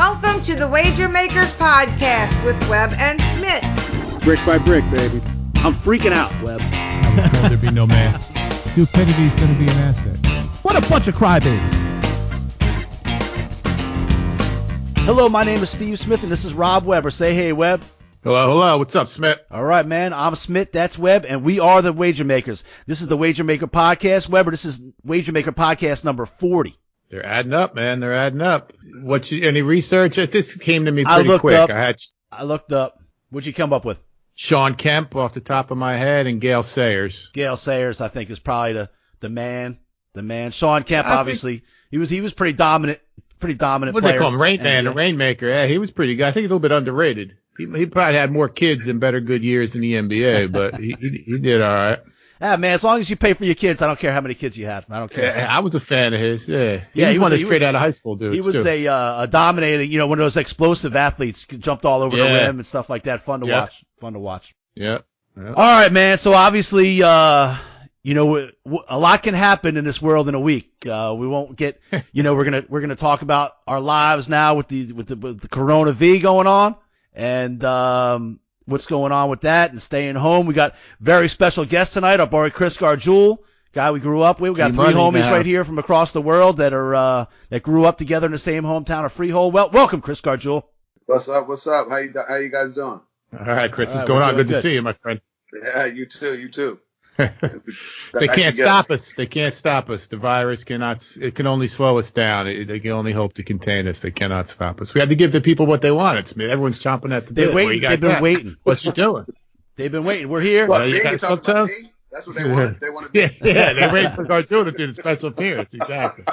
Welcome to the Wager Makers Podcast with Webb and Smitt. Brick by brick, baby. I'm freaking out, Webb. I was told there'd be no man. Stupidity's going to be an asset. What a bunch of crybabies. Hello, my name is Steve Smith, and this is Rob Weber. Say hey, Webb. Hello. What's up, Smitt? All right, man. I'm Smitt. That's Webb, and we are the Wager Makers. This is the Wager Maker Podcast. Weber, this is Wager Maker Podcast number 40. They're adding up, man. They're adding up. Any research? This came to me pretty quick. I looked up. What'd you come up with? Sean Kemp off the top of my head and Gale Sayers. Gale Sayers, I think, is probably the man. The man. Sean Kemp, obviously, he was pretty dominant. Pretty dominant. What do they call him? Rain Man, the Rainmaker. Yeah, he was pretty good. I think he's a little bit underrated. He probably had more kids and better good years in the NBA, but he did all right. Yeah, man, as long as you pay for your kids, I don't care how many kids you have. I don't care. Yeah, I was a fan of his. Yeah, he was one of straight out of high school dudes. He was a dominating, one of those explosive athletes, jumped all over the rim and stuff like that. Fun to watch. Yeah. All right, man. So obviously, a lot can happen in this world in a week. We won't get, we're gonna talk about our lives now with the Corona V going on, and what's going on with that and staying home. We got very special guests tonight. Our boy Chris Gargiule, guy we grew up with. We got three homies right here from across the world that grew up together in the same hometown of Freehold. Well, welcome, Chris Gargiule. What's up? How you guys doing? All right, Chris. What's going on? Good to see you, my friend. Yeah, you too. They can't stop us. They can't stop us. The virus cannot. It can only slow us down. They can only hope to contain us. They cannot stop us. We had to give the people what they wanted. I mean, everyone's chomping at the bit. They've been waiting. What you doing? They've been waiting. We're here. That's what they want. They want to be. Yeah. They're waiting for Gargiule to do the special appearance. Exactly.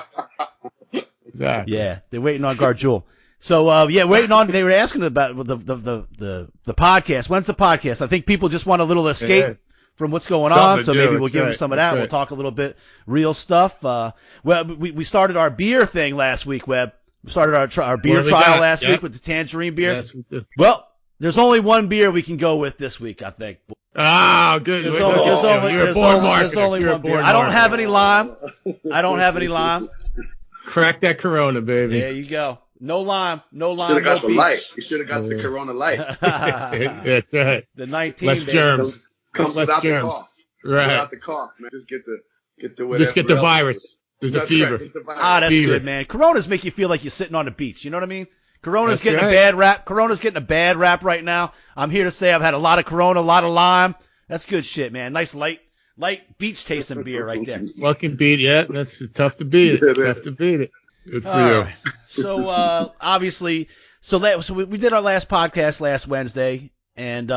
Yeah, they're waiting on Gargiule. So waiting on. They were asking about the podcast. When's the podcast? I think people just want a little escape from what's going on, so maybe we'll give them some of that. We'll talk a little bit real stuff. We started our beer thing last week, Webb. We started our beer trial last week with the tangerine beer. Yes, we did. Well, there's only one beer we can go with this week, I think. Oh, good. There's only one beer. I don't have any lime. Crack that Corona, baby. There you go. No lime. Should have got the light. You should have got the Corona light. That's right. The 19. Less germs. Comes without the cough. Right. Without the cough, man. Just get the Just get the virus. There's a fever. That's good, man. Coronas make you feel like you're sitting on the beach. You know what I mean? Corona's getting a bad rap. Corona's getting a bad rap right now. I'm here to say I've had a lot of Corona, a lot of lime. That's good shit, man. Nice light beach tasting beer right there. Fucking beat, yeah. That's tough to beat it. Tough to beat it. Good for you. Right. So obviously, we did our last podcast last Wednesday. And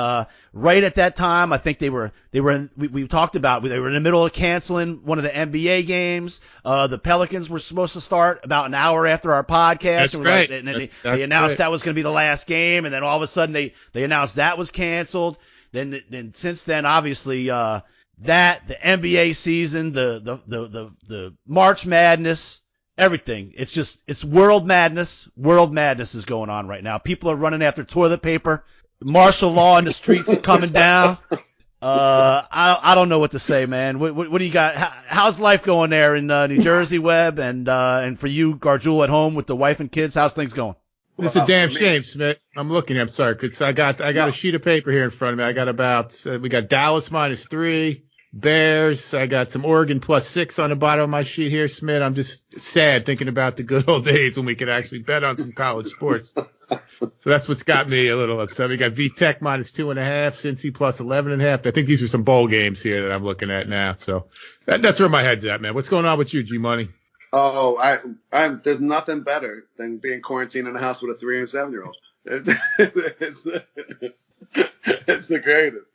right at that time, I think we talked about they were in the middle of canceling one of the NBA games. The Pelicans were supposed to start about an hour after our podcast. That's right. And then they announced that was going to be the last game, and then all of a sudden they announced that was canceled. Then since then, obviously, the NBA season, the March Madness, everything. It's world madness. World madness is going on right now. People are running after toilet paper. Martial law in the streets is coming down. I don't know what to say, man. What do you got? How's life going there in New Jersey, Webb, and for you, Gargiule, at home with the wife and kids? How's things going? It's a damn shame, Smith. I'm looking. I'm sorry, because I got a sheet of paper here in front of me. I got we got Dallas -3, Bears. I got some Oregon +6 on the bottom of my sheet here, Smith. I'm just sad thinking about the good old days when we could actually bet on some college sports. So that's what's got me a little upset. We got VTech -2.5, Cincy +11.5. I think these are some bowl games here that I'm looking at now. So that's where my head's at, man. What's going on with you, G Money? Oh, there's nothing better than being quarantined in a house with a 3 and 7-year-old. It's the greatest.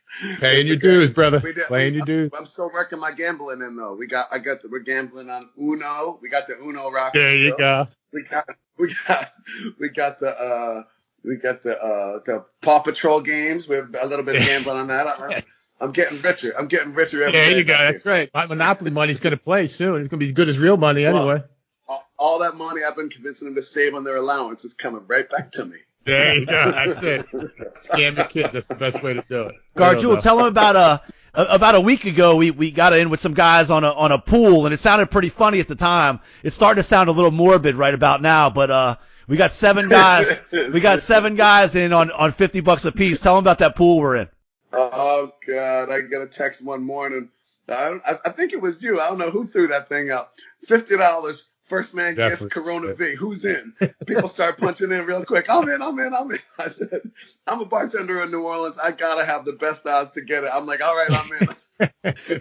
Paying your dues, brother. Paying your dues. I'm still working my gambling in though. We're gambling on Uno. We got the Uno rock. There you go. We got the Paw Patrol games. We have a little bit of gambling on that. I'm getting richer. Every day. There you go. That's right. My Monopoly money's going to play soon. It's going to be as good as real money anyway. All that money I've been convincing them to save on their allowance is coming right back to me. There you go. That's it. Scam the kids. That's the best way to do it. Gargiule, tell them about a week ago we got in with some guys on a pool, and it sounded pretty funny at the time. It's starting to sound a little morbid right about now, but We got 7 guys. We got 7 guys in on $50 a piece. Tell them about that pool we're in. Oh God, I got a text one morning. I think it was you. I don't know who threw that thing out. $50. First man gets Corona V. Who's in? People start punching in real quick. I'm in. I said, I'm a bartender in New Orleans. I gotta have the best odds to get it. I'm like, all right, I'm in.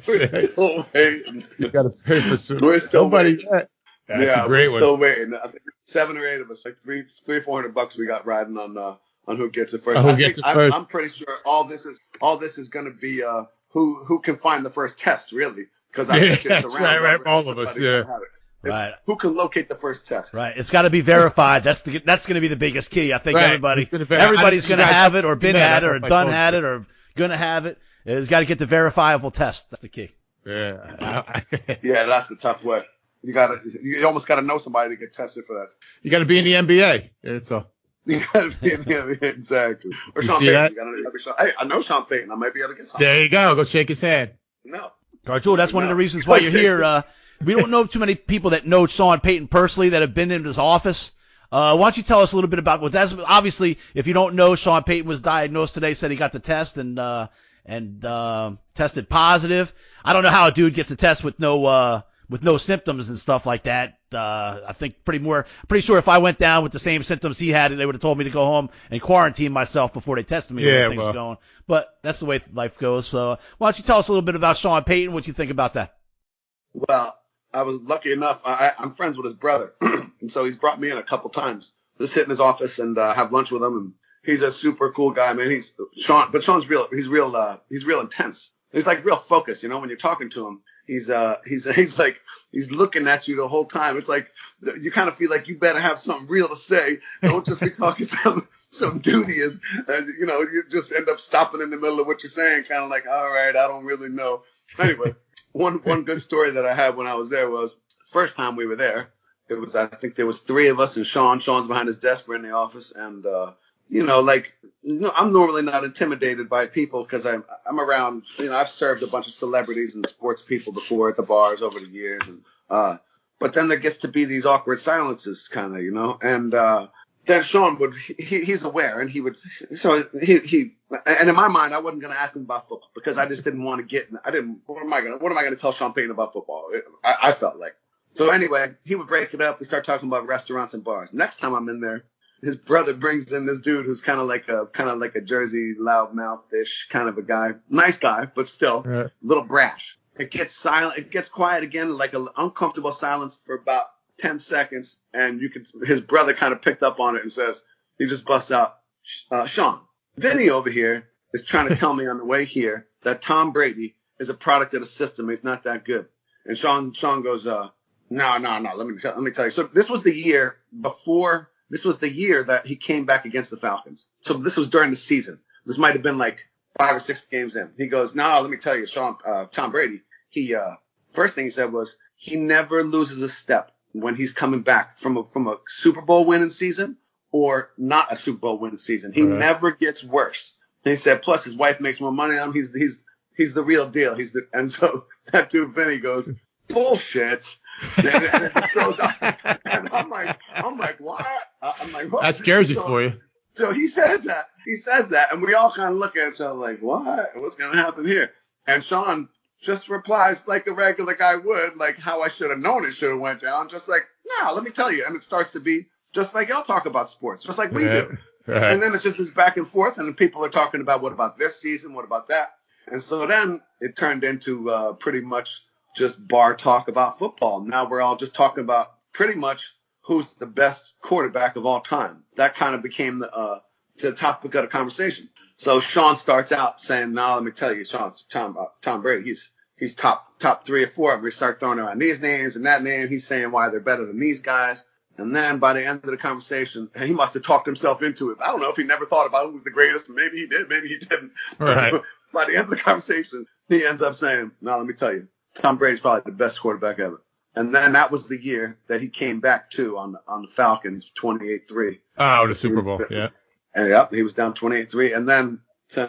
We're still waiting. You gotta pay for some. We're still waiting. That's a great we're still waiting. I think 7 or 8 of us, like $300-$400 we got riding on who gets it first. I'm pretty sure all this is going to be who can find the first test, really, because I bet you it's around. Right, all of us, yeah. Right. Who can locate the first test? Right. It's got to be verified. That's going to be the biggest key. I think everybody's going to have it or been had it or done had it or going to have it. It's got to get the verifiable test. That's the key. Yeah. Yeah, that's the tough way. You almost got to know somebody to get tested for that. You got to be in the NBA. It's all. You got to be in the NBA, exactly. Or Sean Payton. Hey, I know Sean Payton. I might be able to get something. There you go. Go shake his hand. No. Gargiule, that's one of the reasons why you're here. We don't know too many people that know Sean Payton personally that have been in his office. Why don't you tell us a little bit about what that's? Obviously, if you don't know, Sean Payton was diagnosed today, said he got the test and tested positive. I don't know how a dude gets a test with no symptoms and stuff like that. I think pretty sure if I went down with the same symptoms he had, they would have told me to go home and quarantine myself before they tested me. Yeah, things going. But that's the way life goes. So why don't you tell us a little bit about Sean Payton? What you think about that? Well, I was lucky enough. I'm friends with his brother, and so he's brought me in a couple times to sit in his office and have lunch with him. And he's a super cool guy, man. Sean's real. He's real intense. He's like real focused, when you're talking to him. He's looking at you the whole time. It's like you kind of feel like you better have something real to say. Don't just be talking some duty and you just end up stopping in the middle of what you're saying, kind of like, all right, I don't really know. Anyway, one good story that I had when I was there was first time we were there. It was, I think there was 3 of us and Sean's behind his desk. We're in the office and, I'm normally not intimidated by people because I'm around, I've served a bunch of celebrities and sports people before at the bars over the years. And, but then there gets to be these awkward silences kind of, and, then Sean he's aware and and in my mind, I wasn't going to ask him about football because I just didn't want to what am I going to tell Sean Payton about football? I felt like. So anyway, he would break it up. We start talking about restaurants and bars. Next time I'm in there, his brother brings in this dude who's kind of like a Jersey loudmouth-ish kind of a guy. Nice guy, but still a little brash. It gets silent. It gets quiet again, like an uncomfortable silence for about 10 seconds. And his brother kind of picked up on it and says, he just busts out, Sean, Vinny over here is trying to tell me on the way here that Tom Brady is a product of the system. He's not that good. And Sean goes, no. Let me tell you. So this was the year before. This was the year that he came back against the Falcons. So this was during the season. This might have been like 5 or 6 games in. He goes, no, let me tell you, Sean, Tom Brady, first thing he said was he never loses a step when he's coming back from a Super Bowl winning season or not a Super Bowl winning season. He never gets worse. And he said, plus his wife makes more money on him. He's the real deal. And so that dude, Vinny, goes, bullshit. And it goes up. And I'm like, what? I'm like, what? That's Jersey for you. So he says that, and we all kind of look at each other like, what? What's going to happen here? And Sean just replies like a regular guy would, like how I should have known it should have went down. Just like, no, let me tell you. And it starts to be just like y'all talk about sports, just like we do. Right. And then it's just this back and forth, and people are talking about what about this season, what about that. And so then it turned into pretty much just bar talk about football. Now we're all just talking about pretty much who's the best quarterback of all time. That kind of became the topic of the conversation. So Sean starts out saying, "Now let me tell you, Sean, Tom Brady, he's top 3 or 4." We start throwing around these names and that name. He's saying why they're better than these guys. And then by the end of the conversation, he must have talked himself into it. I don't know if he never thought about who was the greatest. Maybe he did. Maybe he didn't. Right. By the end of the conversation, he ends up saying, "Now let me tell you, Tom Brady's probably the best quarterback ever." And then that was the year that he came back to on the Falcons, 28-3. Oh, the Super Bowl, yeah. And yep, he was down 28-3. And then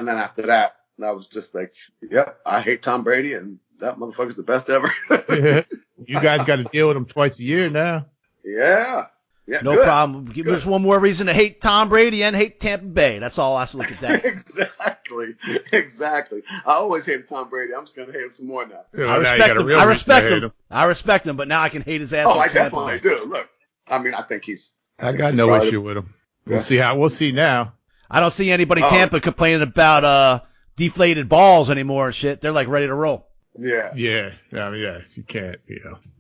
after that, I was just like, yep, I hate Tom Brady, and that motherfucker's the best ever. You guys got to deal with him twice a year now. Yeah. Yeah, no good. problem. Give us one more reason to hate Tom Brady and hate Tampa Bay. That's all I have to look at that. Exactly. I always hated Tom Brady. I'm just gonna hate him some more now. You know, I now you respect got a him. real I reason to respect hate him. I respect him, but now I can hate his ass. Oh, on I Tampa definitely Bay. do. Look, I mean, I think he's. I got no probably- issue with him. We'll see now. I don't see anybody in Tampa complaining about deflated balls anymore and shit. They're like ready to roll. Yeah. Yeah. I mean, yeah, you can't,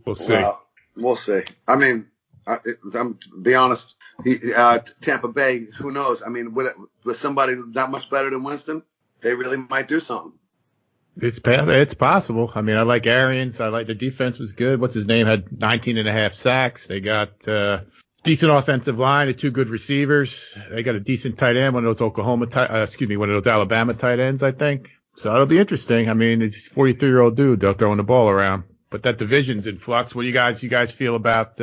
we'll see. Well, we'll see. I mean, I'm to be honest. Tampa Bay, who knows? I mean, with somebody that much better than Winston, they really might do something. It's possible. I mean, I like Arians. I like the defense was good. What's his name? Had 19 and a half sacks. They got decent offensive line and 2 good receivers. They got a decent tight end, one of those one of those Alabama tight ends, I think. So it'll be interesting. I mean, it's a 43-year-old dude throwing the ball around. But that division's in flux. What do you guys feel about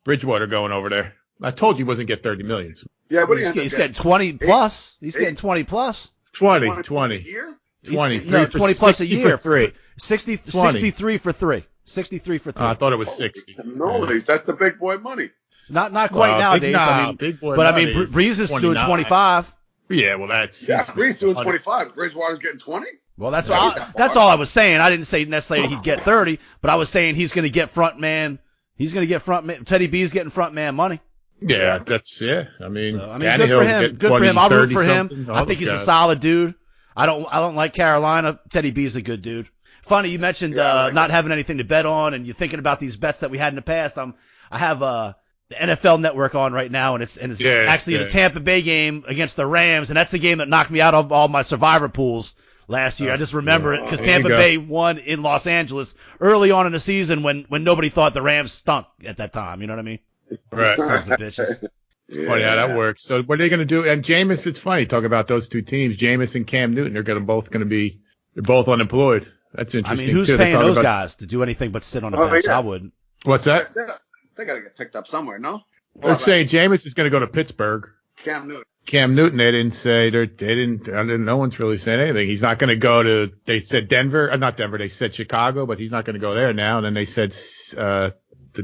Bridgewater going over there? I told you he wasn't get $30 million. Yeah, what He's getting 20 plus. He's getting 20 plus. 20. a year? 20. No, 20 plus a year. 3. 63 for 3. 63 for 3. I thought it was 60. No, that's the big boy money. Not quite nowadays. Big boy but I money mean, is Breeze is doing 29. 25. Yeah, well, that's Breeze doing 25. Bridgewater's getting 20. Well, that's all I was saying. I didn't say necessarily he'd get 30, but I was saying he's going to get front man. He's going to get front man. Teddy B's getting front man money. Yeah, I mean, good for him. Good for him. I'll root for him. I think he's a solid dude. I don't like Carolina. Teddy B's a good dude. Funny you mentioned not having anything to bet on, and you're thinking about these bets that we had in the past. I have the NFL Network on right now, and it's actually the Tampa Bay game against the Rams, and that's the game that knocked me out of all my survivor pools last year. I just remember it because Tampa Bay won in Los Angeles early on in the season when nobody thought the Rams stunk at that time. You know what I mean? Right. Sons of bitches. Funny how that works. So what are they going to do? And Jameis, it's funny talk about those two teams. Jameis and Cam Newton, they're both unemployed. That's interesting. I mean, who's paying those guys to do anything but sit on the bench? I wouldn't. What's that? They got to get picked up somewhere, no? They're saying Jameis is going to go to Pittsburgh. Cam Newton, they didn't say no one's really saying anything. He's not going to go to, they said not Denver, they said Chicago, but he's not going to go there now. And then they said the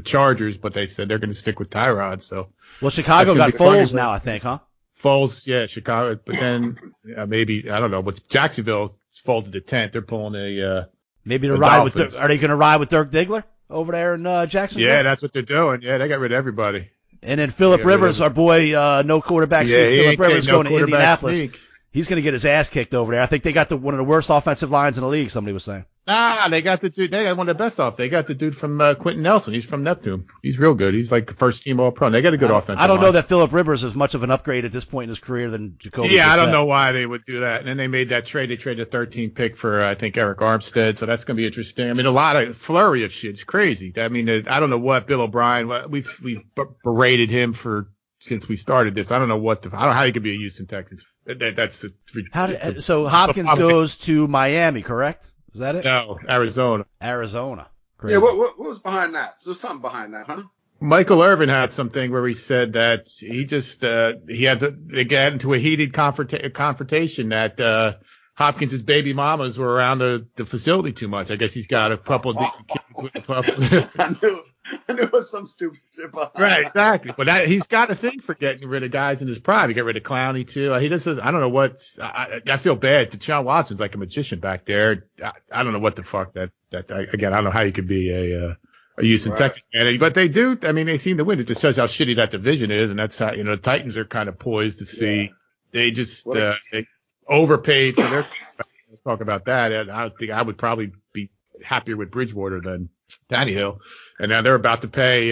Chargers, but they said they're going to stick with Tyrod. So. Well, Chicago got Foles now, I think, huh? Foles, yeah, Chicago, but then maybe, I don't know, but Jacksonville folded the tent. They're pulling maybe to ride Dolphins. Are they going to ride with Dirk Diggler over there in Jacksonville? Yeah, that's what they're doing. Yeah, they got rid of everybody. And then Phillip Rivers, our boy, no quarterback sneak. Phillip Rivers going to Indianapolis. He's going to get his ass kicked over there. I think they got one of the worst offensive lines in the league, somebody was saying. They got the dude. They got one of the best off. They got the dude from Quentin Nelson. He's from Neptune. He's real good. He's like first team All-Pro. They got a good offensive I don't line. know that Phillip Rivers is much of an upgrade at this point in his career than Jacoby. Yeah, I don't know why they would do that. And then they made that trade. They traded a 13 pick for, I think, Eric Armstead. So that's going to be interesting. I mean, a lot of flurry of shit. It's crazy. I mean, I don't know what Bill O'Brien, we've berated him since we started this. I don't know I don't know how he could be a Houston Texans. So Hopkins goes to Miami, correct? Is that it? No, Arizona. Crazy. Yeah, what was behind that? There's something behind that, huh? Michael Irvin had something where he said that he just they got into a heated confrontation that Hopkins' baby mamas were around the facility too much. I guess he's got a couple of kids with a couple. I knew it was some stupid shit behind Right, exactly. But he's got a thing for getting rid of guys in his prime. He got rid of Clowney too. He just says, I don't know what. I feel bad. Deshaun Watson's like a magician back there. I don't know what the fuck that again. I don't know how you could be a Houston Texans fan, but they do. I mean, they seem to win. It just shows how shitty that division is, and that's how the Titans are kind of poised to see. Yeah. They just they overpaid for their. Talk about that. I think I would probably be happier with Bridgewater than Tannehill. And now they're about to pay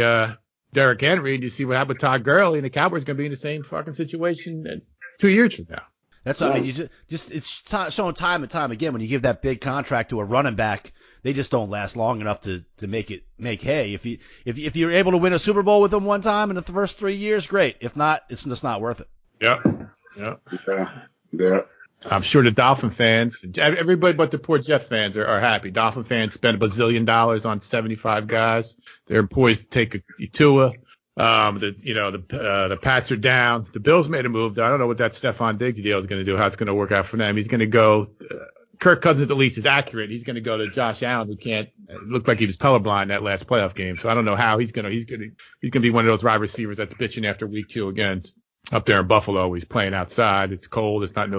Derrick Henry, and you see what happened with Todd Gurley, and the Cowboys going to be in the same fucking situation 2 years from now. That's what I mean. You just it's shown time and time again when you give that big contract to a running back, they just don't last long enough to make hay. If you're able to win a Super Bowl with them one time in the first 3 years, great. If not, it's just not worth it. Yeah. I'm sure the Dolphin fans, everybody but the poor Jet fans are happy. Dolphin fans spent $1 bazillion on 75 guys. They're poised to take a Tua. The Pats are down. The Bills made a move. I don't know what that Stephon Diggs deal is going to do, how it's going to work out for them. He's going to go Kirk Cousins at least is accurate. He's going to go to Josh Allen, who can't. It looked like he was colorblind that last playoff game. So I don't know how he's going to be one of those wide receivers that's bitching after week 2 again. Up there in Buffalo, he's playing outside. It's cold. It's not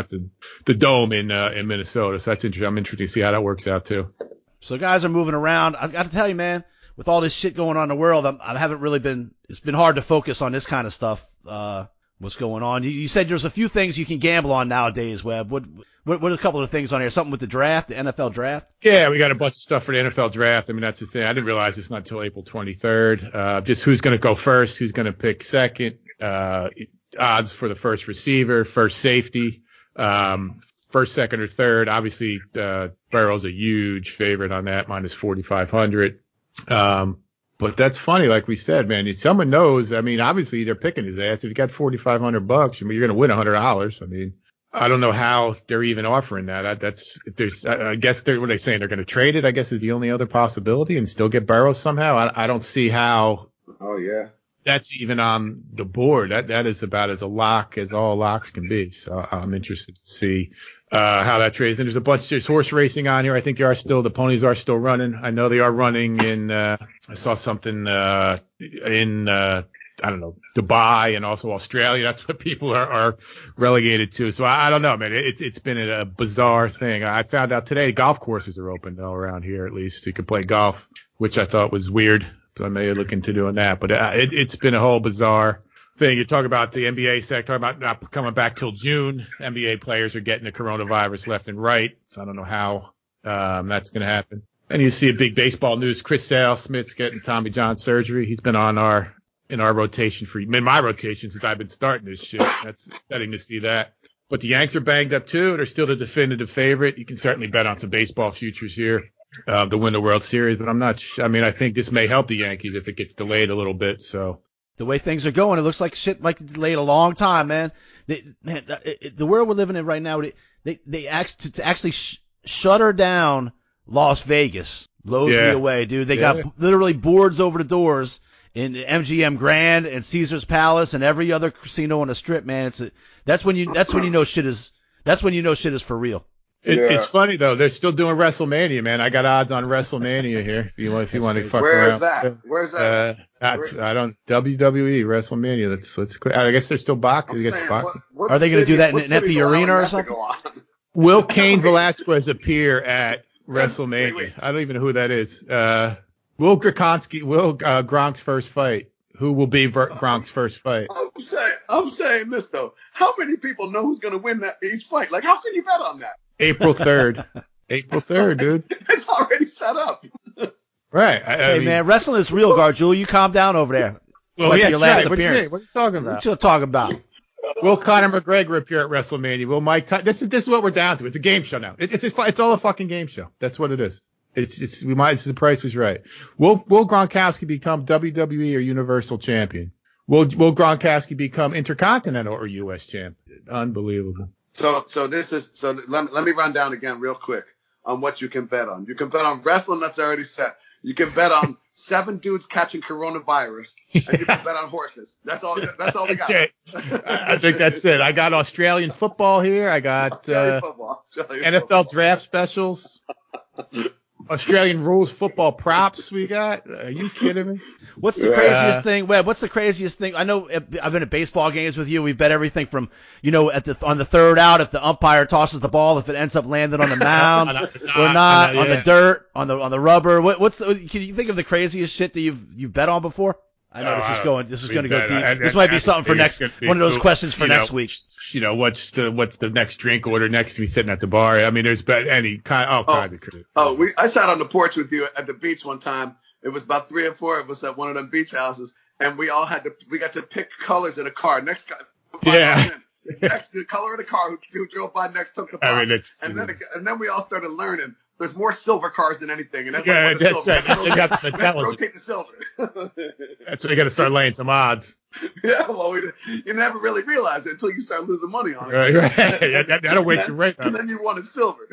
the dome in Minnesota. So that's interesting. I'm interested to see how that works out too. So guys are moving around. I've got to tell you, man, with all this shit going on in the world, I haven't really been. It's been hard to focus on this kind of stuff. What's going on? You said there's a few things you can gamble on nowadays, Webb. What are a couple of things on here? Something with the draft, the NFL draft? Yeah, we got a bunch of stuff for the NFL draft. I mean, that's the thing. I didn't realize it's not until April 23rd. Just who's going to go first, who's going to pick second, odds for the first receiver, first safety, first, second, or third. Obviously, Burrow's a huge favorite on that, minus 4,500. But that's funny, like we said, man. Someone knows. I mean, obviously they're picking his ass. If you got $4,500, I mean, you're going to win $100. I mean, I don't know how they're even offering that. I guess what are they saying? They're going to trade it, I guess, is the only other possibility and still get Burrow somehow. I don't see how. Oh, yeah. That's even on the board. That is about as a lock as all locks can be. So I'm interested to see how that trades. And there's horse racing on here. I think the ponies are still running. I know they are running in, I saw something in I don't know, Dubai and also Australia. That's what people are relegated to. So I don't know, man. It's been a bizarre thing. I found out today golf courses are open though around here, at least. You can play golf, which I thought was weird. So I may look into doing that. But it's been a whole bizarre thing. You talk about the NBA sector, talking about not coming back till June. NBA players are getting the coronavirus left and right. So I don't know how that's going to happen. And you see a big baseball news. Chris Smitt's getting Tommy John surgery. He's been on in our rotation in my rotation since I've been starting this shit. That's exciting to see that. But the Yanks are banged up too. They're still the definitive favorite. You can certainly bet on some baseball futures here to win the World Series, but I think this may help the Yankees if it gets delayed a little bit. So the way things are going, it looks like shit might get delayed a long time, man. The world we're living in right now, they actually shutter down Las Vegas blows me away, dude. They got literally boards over the doors in MGM Grand and Caesar's Palace and every other casino on the strip, man. That's when you know shit is for real. It's funny though. They're still doing WrestleMania, man. I got odds on WrestleMania here. If you want to fuck around. Where's that? I don't. WWE WrestleMania. Let's. I guess there's still boxing. Are they going to do that in an empty arena or something? Will Cain Velasquez appear at WrestleMania? Wait. I don't even know who that is. Will Gronk's first fight? Who will be Gronk's first fight? I'm saying this though. How many people know who's going to win each fight? Like, how can you bet on that? April 3rd. April 3rd, dude. It's already set up. Right. I mean, man, wrestling is real, Gargiule. You calm down over there. Well, yeah, your last appearance. What are you talking about? What you talking about? Will Conor McGregor appear at WrestleMania? Will Mike Tyson? This is what we're down to. It's a game show now. It's all a fucking game show. That's what it is. It's the Price is Right. Will Gronkowski become WWE or Universal Champion? Will Gronkowski become Intercontinental or U.S. Champion? Unbelievable. So let me run down again real quick on what you can bet on. You can bet on wrestling, that's already set. You can bet on 7 dudes catching coronavirus, and you can bet on horses. That's all we got. That's it. I think that's it. I got Australian football here. I got Australian NFL draft specials. Australian rules football props we got. Are you kidding me? What's the craziest thing, Webb? What's the craziest thing? I know I've been at baseball games with you. We bet everything from, on the third out, if the umpire tosses the ball, if it ends up landing on the mound or not, on the dirt, on the rubber. Can you think of the craziest shit that you've bet on before? I know this is going to go deep. This might be something for next, one of those questions for next week. What's the next drink order next to me sitting at the bar? I mean, there's any kind of. I sat on the porch with you at the beach one time. It was about 3 or 4 of us at one of them beach houses, and we got to pick colors in a car. Next color of the car who drove by next took the bar. I mean, and then we all started learning. There's more silver cars than anything, and that's right. They got the rotate the silver. That's why you got to start laying some odds. Yeah, well, you never really realize it until you start losing money on it. Right. That'll wake you right up. And then you wanted silver.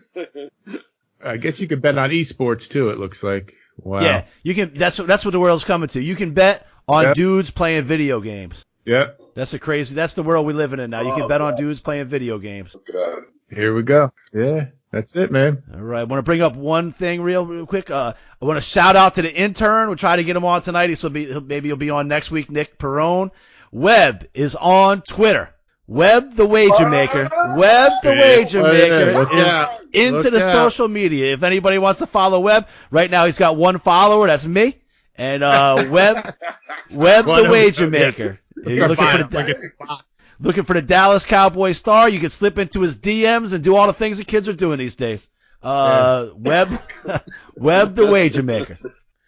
I guess you could bet on esports too. It looks like. Wow. Yeah, you can. That's what the world's coming to. You can bet on dudes playing video games. Yep. That's the world we're living in now. You can bet on dudes playing video games. God. Here we go. Yeah. That's it, man. All right. I want to bring up one thing real quick. I want to shout out to the intern. We'll try to get him on tonight. Maybe he'll be on next week, Nick Perrone. Webb is on Twitter. Webb the Wager Maker. Webb the Wager Maker is into the social media. If anybody wants to follow Webb, right now he's got one follower. That's me. And Webb the Wager Maker. He's looking for the Dallas Cowboys star. You can slip into his DMs and do all the things the kids are doing these days. Webb the Wager Maker.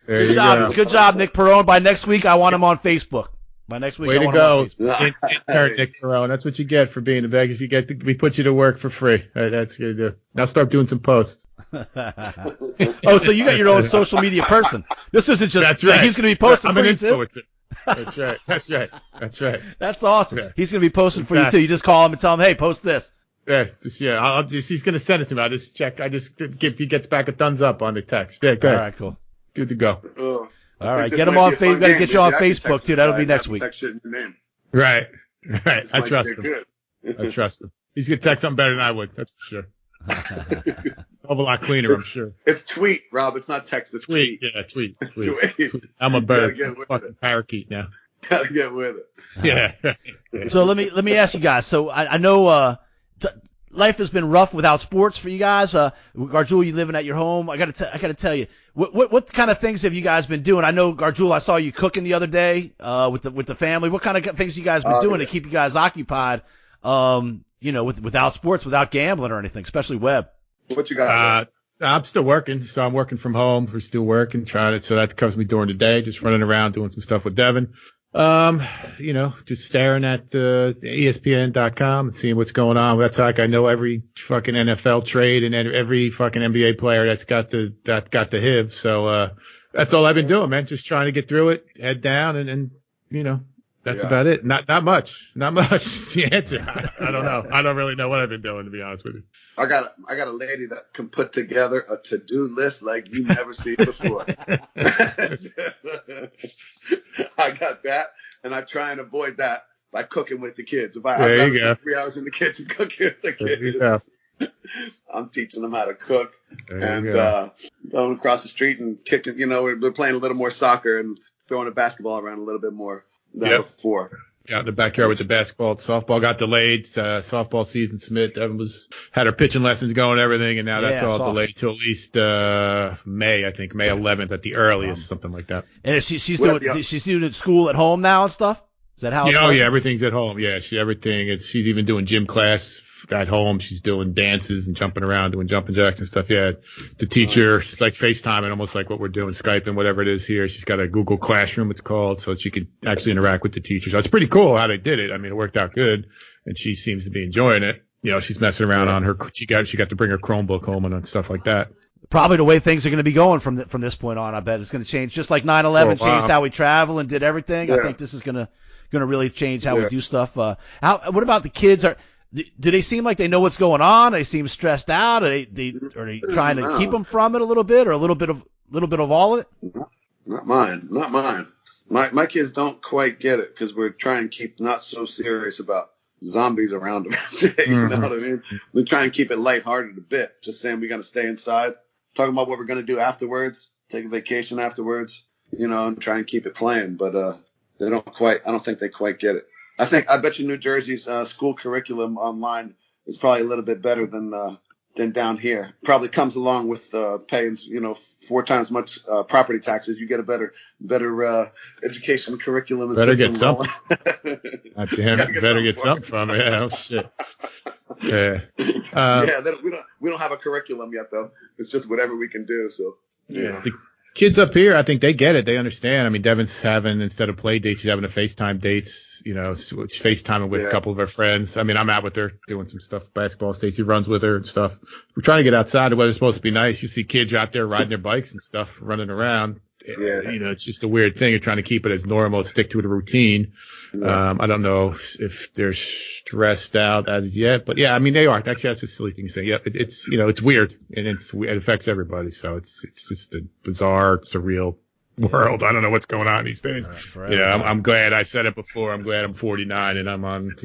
Good job. Good job, Nick Perrone. By next week, I want him on Facebook. By next week, way to go, intern Nick Perrone. That's what you get for being in Vegas. We put you to work for free. That's good. Now start doing some posts. Oh, so you got your own social media person. This isn't just. That's right. He's going to be posting. I'm an influencer. That's right. That's awesome. Yeah. He's going to be posting for you too. You just call him and tell him, hey, post this. Yeah. He's going to send it to me. I just check. He gets back a thumbs up on the text. Yeah. Good. All right. Cool. Good to go. All right, get him on Facebook. Got to get you on Facebook too. That'll be next week. Right. I trust him. I trust him. He's gonna text something better than I would. That's for sure. A lot cleaner, I'm sure. It's tweet, Rob. It's not text. It's tweet. Yeah, tweet. I'm a bird. Fucking parakeet now. Gotta get with it. Yeah. So let me ask you guys. So I know life has been rough without sports for you guys. Gargiule, you living at your home. I gotta tell you, what kind of things have you guys been doing? I know, Gargiule, I saw you cooking the other day with the family. What kind of things you guys been doing to keep you guys occupied? Without sports, without gambling or anything, especially Webb. What you got? I'm still working, so I'm working from home. We're still working, so that covers me during the day, just running around doing some stuff with Devin. Just staring at ESPN.com and seeing what's going on. That's like I know every fucking NFL trade and every fucking NBA player that's got the HIV. So that's all I've been doing, man. Just trying to get through it, head down, and that's about it. Not much. Is the answer. I don't know. I don't really know what I've been doing, to be honest with you. I got a lady that can put together a to-do list like you never seen before. I got that, and I try and avoid that by cooking with the kids. If I'd rather spend 3 hours in the kitchen cooking with the kids, I'm teaching them how to cook and going across the street and kicking. We're playing a little more soccer and throwing a basketball around a little bit more than before. Out in the backyard with the basketball. Softball got delayed. Softball season, Smitt had her pitching lessons going and everything, and now that's all delayed till at least May 11th at the earliest, something like that. And she's doing school at home now and stuff? Is that how it's working? Yeah, everything's at home. Yeah, she's even doing gym class at home. She's doing dances and jumping around, doing jumping jacks and stuff. Yeah, the teacher, she's like FaceTiming, almost like what we're doing, Skype and whatever it is here. She's got a Google Classroom, it's called, so she could actually interact with the teacher. So it's pretty cool how they did it. I mean, it worked out good, and she seems to be enjoying it. She's messing around on her. She got to bring her Chromebook home and stuff like that. Probably the way things are going to be going from this point on. I bet it's going to change, just like 9/11 changed how we travel and did everything. Yeah. I think this is going to really change how we do stuff. What about the kids? Do they seem like they know what's going on? They seem stressed out? Are they trying to keep them from it a little bit, or a little bit of all of it? Not mine. My kids don't quite get it because we're trying to keep not so serious about zombies around them. You know what I mean? We try and keep it lighthearted a bit. Just saying we're going to stay inside, talking about what we're going to do afterwards, take a vacation afterwards, and try and keep it playing. But they don't quite. I don't think they quite get it. I bet you New Jersey's school curriculum online is probably a little bit better than down here. Probably comes along with paying 4 times much property taxes. You get a better education curriculum. Better get something. Better get something from it. Yeah, oh shit. Yeah. We don't have a curriculum yet though. It's just whatever we can do. So yeah. The kids up here, I think they get it. They understand. I mean, Devin's having, instead of play dates, she's having a FaceTime dates. FaceTiming with a couple of her friends. I mean, I'm out with her doing some stuff, basketball. Stacey runs with her and stuff. We're trying to get outside. The weather's supposed to be nice. You see kids out there riding their bikes and stuff, running around. Yeah. It's just a weird thing. You're trying to keep it as normal, stick to the routine. Yeah. I don't know if they're stressed out as yet, but yeah, I mean, they are. Actually, that's a silly thing to say. Yeah, it's weird and it affects everybody. So it's just a bizarre, surreal world. I don't know what's going on these days. I'm glad. I said it before. I'm glad I'm 49 and I'm on.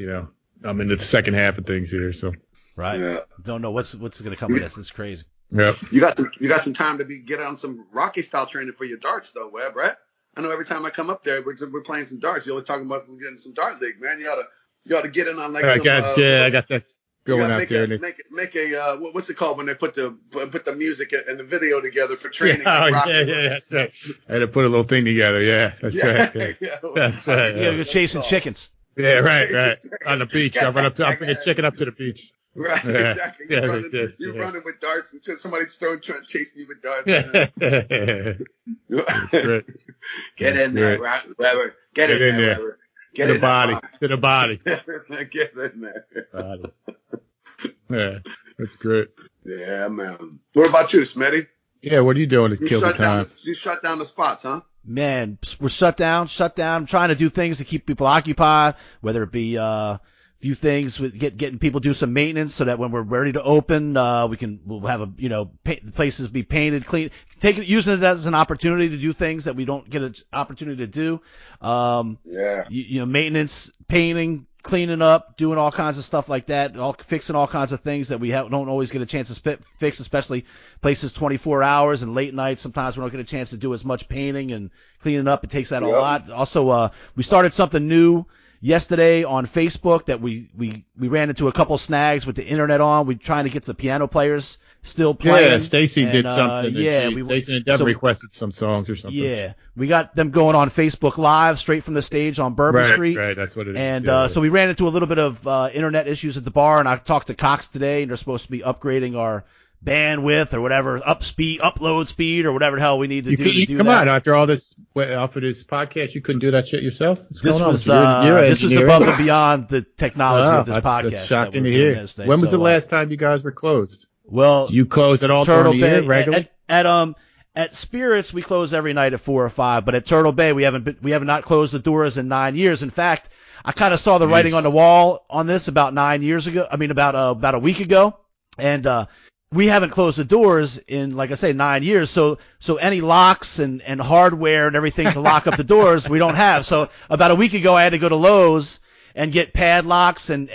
I'm in the second half of things here. So Right. Yeah. Don't know what's going to come of this. It's crazy. Yep. You got some time to get on some Rocky style training for your darts though, Webb, right? I know every time I come up there, we're playing some darts. You're always talking about getting some dart league, man. You ought to get in on like I some. got that going out there. Make a what's it called when they put the music and the video together for training? Yeah. That's right. I had to put a little thing together. Yeah, that's right. Yeah. That's right. You gotta go chasing chickens. Yeah, right. On the beach. I'll bring a chicken up to the beach. Right, Yeah. exactly. You're running with darts until somebody's trying to chase you with darts. Get in there, Weber. Get in there, Weber. Get in there. To the body. Get in there. Body. Yeah, that's great. Yeah, man. What about you, Smitty? Yeah, what are you doing to kill the time? You shut down the spots, huh? Man, we're shut down. I'm trying to do things to keep people occupied, whether it be few things with getting people to do some maintenance so that when we're ready to open, we'll have places be painted, clean, using it as an opportunity to do things that we don't get an opportunity to do. Maintenance, painting, cleaning up, doing all kinds of stuff like that, fixing all kinds of things that we don't always get a chance to fix, especially places 24 hours and late nights. Sometimes we don't get a chance to do as much painting and cleaning up. It takes that a lot. Also, we started something new yesterday on Facebook that we ran into a couple snags with the internet on. We're trying to get the piano players still playing. Yeah, Stacy did something. Stacy and Deb requested some songs or something. Yeah, we got them going on Facebook Live straight from the stage on Bourbon Street. Right, that's what it is. And so we ran into a little bit of internet issues at the bar, and I talked to Cox today, and they're supposed to be upgrading our bandwidth or whatever, upload speed or whatever the hell we need to do. Come on, after all this, off of this podcast, you couldn't do that shit yourself? This was above and beyond the technology of this podcast. That's shocking to hear. When was the last time you guys were closed? Well, you closed at all during the year, regularly? At Spirits we close every night at 4 or 5, but at Turtle Bay we have not closed the doors in 9 years. In fact, I kind of saw the writing on the wall on this about 9 years ago. I mean, about a week ago, and we haven't closed the doors in, like I say, 9 years. So any locks and hardware and everything to lock up the doors we don't have. So about a week ago I had to go to Lowe's and get padlocks and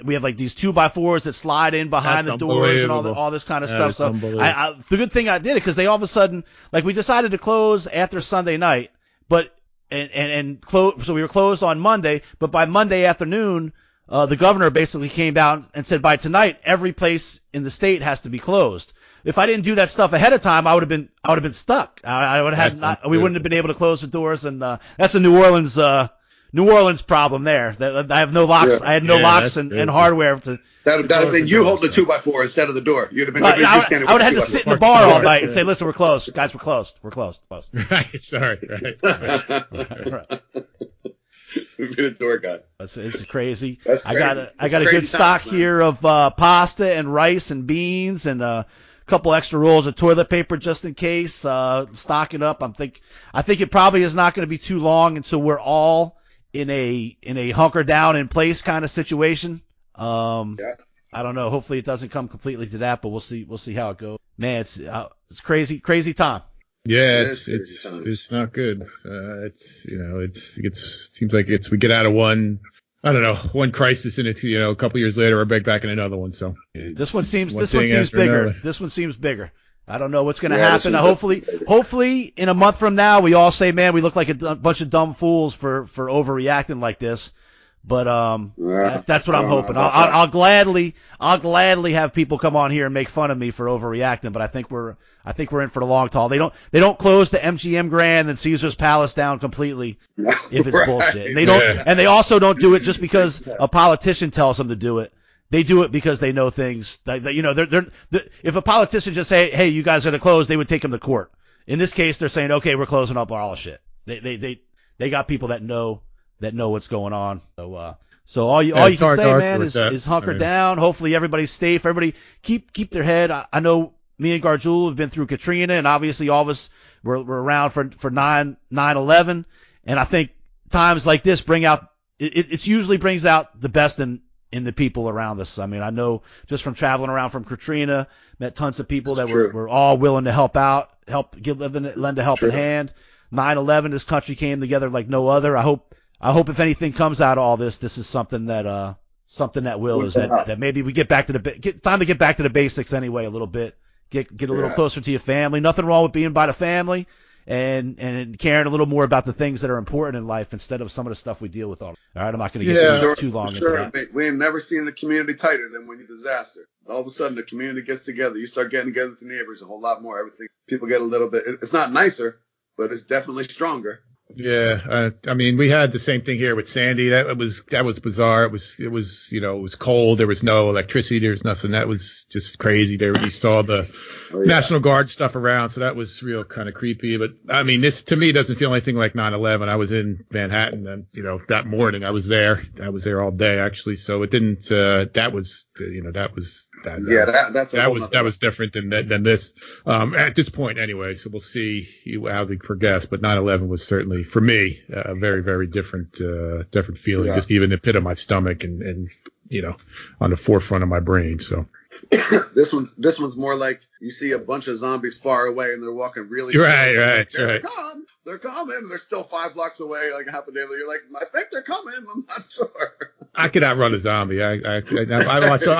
we have like these 2x4s that slide in behind the doors and all this kind of stuff. So the good thing I did it because they all of a sudden, like, we decided to close after Sunday night, but and close. So we were closed on Monday, but by Monday afternoon, the governor basically came down and said by tonight every place in the state has to be closed. If I didn't do that stuff ahead of time, I would have been stuck. We wouldn't have been able to close the doors, and that's a New Orleans problem there. I have no locks. Yeah. I had no locks and hardware to. That would have been you holding the 2x4 instead of the door. You'd have been. I would have had to sit in the bar all night and say, "Listen, we're closed, guys. We're closed. Right. Sorry. Right. We've been a door guy. It's crazy. That's crazy. I got a good stock here of pasta and rice and beans and a couple extra rolls of toilet paper just in case. Stocking up. I think it probably is not going to be too long until we're all in a hunker down in place kind of situation. I don't know. Hopefully it doesn't come completely to that, but we'll see how it goes. Man, it's crazy time. Yeah, it's not good. It seems like we get out of one crisis and it's, a couple years later we're back in another one. So this one seems bigger. Another. This one seems bigger. I don't know what's going to happen. Hopefully in a month from now we all say, man, we look like a bunch of dumb fools for overreacting like this. But that's what I'm hoping. I'll gladly have people come on here and make fun of me for overreacting, but I think we're in for the long haul. They don't close the MGM Grand and Caesar's Palace down completely if it's bullshit. And they also don't do it just because a politician tells them to do it. They do it because they know things. If a politician just say, "Hey, you guys are going to close," they would take them to court. In this case, they're saying, "Okay, we're closing up all the shit." They got people that know what's going on. So all you can say, man, is hunker down. Hopefully everybody's safe. Everybody keep their head. I know me and Gargiule have been through Katrina, and obviously all of us were around for 9/11, and I think times like this bring out it usually brings out the best in the people around us. I mean, I know just from traveling around from Katrina, met tons of people that were all willing to help out, lend a helping hand. 9/11, this country came together like no other. I hope if anything comes out of all this, this is something that something that will is that maybe we get back to time to get back to the basics anyway a little bit. Get a little closer to your family. Nothing wrong with being by the family and caring a little more about the things that are important in life instead of some of the stuff we deal with all right, I'm not going to get too long into that. We ain't never seen the community tighter than when you disaster. All of a sudden, the community gets together. You start getting together with the neighbors a whole lot more. Everything. People get a little bit. It's not nicer, but it's definitely stronger. Yeah, I mean, we had the same thing here with Sandy. That was bizarre. It was cold. There was no electricity. There was nothing. That was just crazy. You saw the National Guard stuff around, so that was real kind of creepy. But I mean, this to me doesn't feel anything like 9/11. I was in Manhattan, and that morning I was there. I was there all day actually. So it didn't. That was different than this. At this point anyway. So we'll see how we progress. But 9/11 was certainly, for me, a very, very different feeling. Yeah. Just even the pit of my stomach and on the forefront of my brain. So this one's more like you see a bunch of zombies far away and they're walking really right. They're coming. They're still 5 blocks away, like half a day later. You're like, I think they're coming. I'm not sure. I could outrun a zombie. I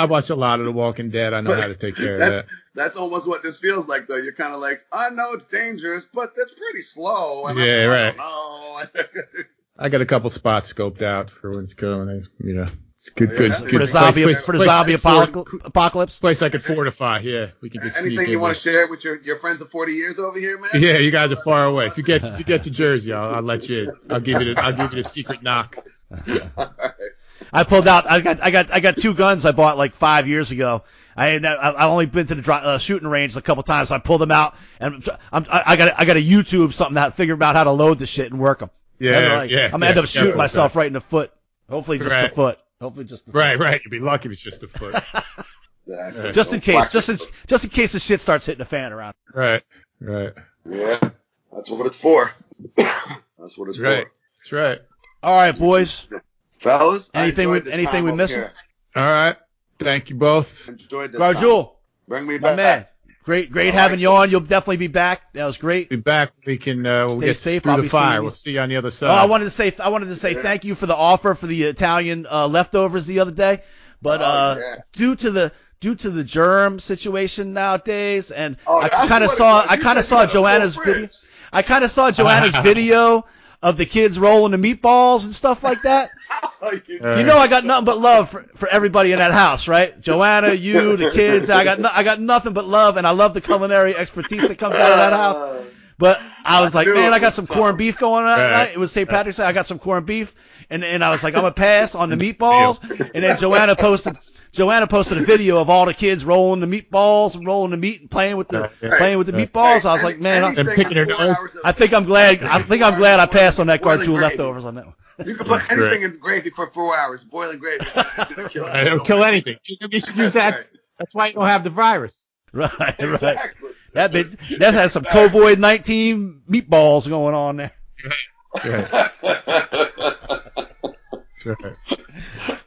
watch a lot of The Walking Dead. I know how to take care of that. That's almost what this feels like, though. You're kind of like, I know it's dangerous, but it's pretty slow. And I don't know. I got a couple spots scoped out for when it's going. It's good for the zombie apocalypse. Place I could fortify. Yeah, we can just. Anything you want to share with your friends of 40 years over here, man? Yeah, you guys are far away. If you get to Jersey, I'll let you in. I'll give you the secret knock. I pulled out. I got 2 guns I bought like 5 years ago. I only been to the shooting range a couple times. So I pulled them out, and I got to YouTube something to figure out how to load the shit and work them. Yeah. I'm gonna end up shooting myself right in the foot. Hopefully just the foot. Hopefully just the foot. Right. You'd be lucky if it's just the foot. Exactly. Just in case the shit starts hitting the fan around. Right. Yeah, that's what it's for. That's what it's for. That's right. All right, boys. Fellas, anything we missed? All right. Thank you both. Enjoyed this. Gargiule, bring me back. Man. Great having you on. You'll definitely be back. That was great. Be back. We can we'll get safe. through the fire. We'll see you on the other side. I wanted to say thank you for the offer for the Italian leftovers the other day, but due to the germ situation nowadays, and I kind of saw Joanna's video. I kind of saw Joanna's video of the kids rolling the meatballs and stuff like that. I got nothing but love for everybody in that house, right? Joanna, you, the kids. I got nothing but love, and I love the culinary expertise that comes out of that house. But I was like, man, I got some corned beef going on. Right? It was St. Patrick's Day. I got some corned beef, and I was like, I'm gonna pass on the meatballs. And then Joanna posted a video of all the kids rolling the meatballs and rolling the meat and playing with the meatballs. I was like, man, I'm picking their nose. I think I'm glad I passed on that Gargiule leftovers on that one. You can put anything in gravy for 4 hours, boiling gravy. It'll kill anything. You should use that. Right. That's why you don't have the virus. Right. Exactly. That has some COVID-19 meatballs going on there. Right.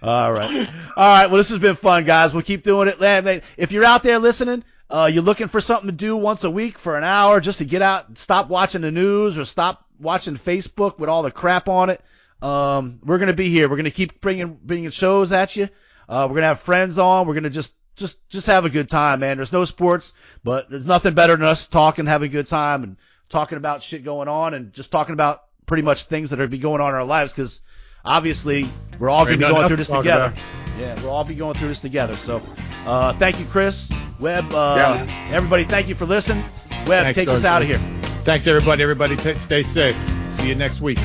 All right. Well, this has been fun, guys. We'll keep doing it. If you're out there listening, you're looking for something to do once a week for an hour just to get out, stop watching the news or stop watching Facebook with all the crap on it. We're going to be here. We're going to keep bringing shows at you. We're going to have friends on. We're going to just have a good time, man. There's no sports, but there's nothing better than us talking, having a good time, and talking about shit going on, and just talking about pretty much things that are be going on in our lives, because obviously we're all going to be going through this together. Yeah, we'll all be going through this together. So thank you, Chris, Webb, everybody. Thank you for listening. Webb, take us out of here. Thanks, everybody. Everybody stay safe. See you next week.